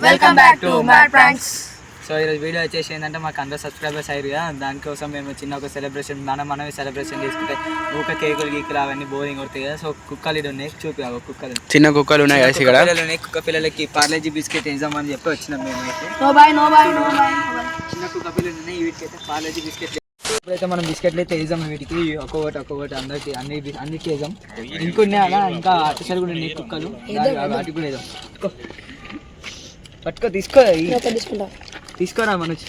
Welcome back to mad pranks. So ఈరోజు video వచ్చేసి ఏంటంటే మాకు అందరూ సబ్స్క్రైబర్స్ అయ్యారు కదా, దానికోసం మేము చిన్న ఒక సెలబ్రేషన్ మనమే సెలబ్రేషన్ చేసుకుంటే ఊక కేకులు గీకులు అవన్నీ బోరింగ్ కొడతాయి కదా. సో కుక్కలు ఇటు ఉన్నాయి, చూపి కుక్కలు, చిన్న కుక్కలు ఉన్నాయి కదా ఇక్కడ. కుక్క పిల్లలకి పార్లేజీ బిస్కెట్ వేద్దామని చెప్పి వచ్చినాం మేమైతే. చిన్న కుక్క పిల్లలు ఉన్నాయి, వీటికైతే పార్లేజీ బిస్కెట్. ఇప్పుడైతే మనం బిస్కెట్లు అయితే వేద్దాం, వీటికి ఒక్కొక్కటి అందరికి అన్నిటికీ వేద్దాం. ఇంకొన్ని అలా ఇంకా అటు కూడా ఉన్నాయి కుక్కలు, వాటికి కూడా వేద్దాం. పట్టుకో, తీసుకోరా మనోజ్,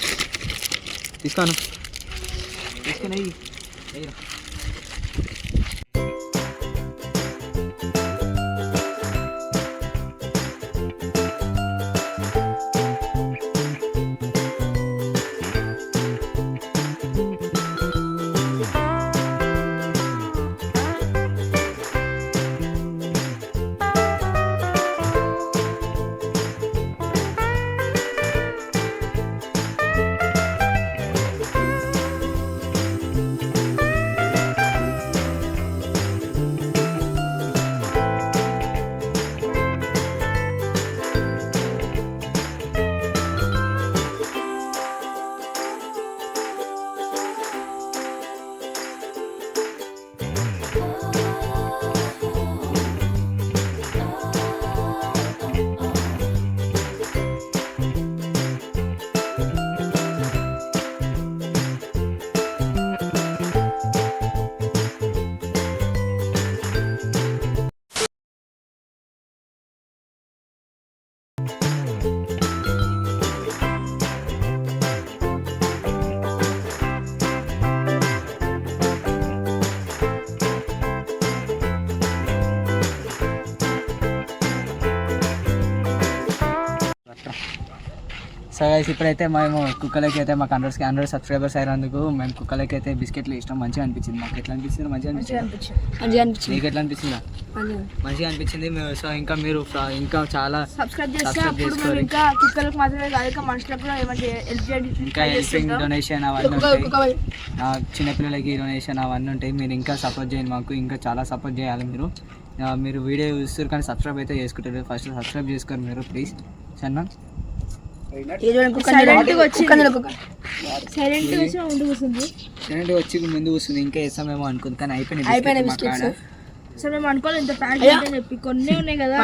తీసుకొని సో గైస్ ఇప్పుడైతే మేము కుక్కలకి అయితే మాకు 100 సబ్స్క్రైబర్స్ అయినందుకు మేము కుక్కలకి అయితే బిస్కెట్లు ఇష్టం. మంచిగా అనిపించింది మాకు. ఎట్లా అనిపిస్తుంది? మంచిగా అనిపించింది. నీకు ఎట్లా అనిపించిందా? మంచిగా అనిపించింది. సో ఇంకా మీరు ఇంకా చాలా సబ్స్క్రైబ్ చేసుకోవాలి. ఇంకా హెల్పింగ్ డొనేషన్ అవన్నీ ఉంటాయి, చిన్నపిల్లలకి డొనేషన్ అవన్నీ ఉంటాయి. మీరు ఇంకా సపోర్ట్ చేయండి, మాకు ఇంకా చాలా సపోర్ట్ చేయాలి. మీరు వీడియో చూస్తారు కానీ సబ్స్క్రైబ్ అయితే చేసుకుంటారు. ఫస్ట్ సబ్స్క్రైబ్ చేసుకోండి మీరు ప్లీజ్. సరేనా? సైలెంట్ వచ్చి ముందు కూర్చుంది. ఇంకా వేస్తామేమో అనుకుంది కానీ అయిపోయినాయి. అసలు మేము అనుకోలేదు ఇంత ప్యాక్ చెప్పి కొన్ని ఉన్నాయి కదా.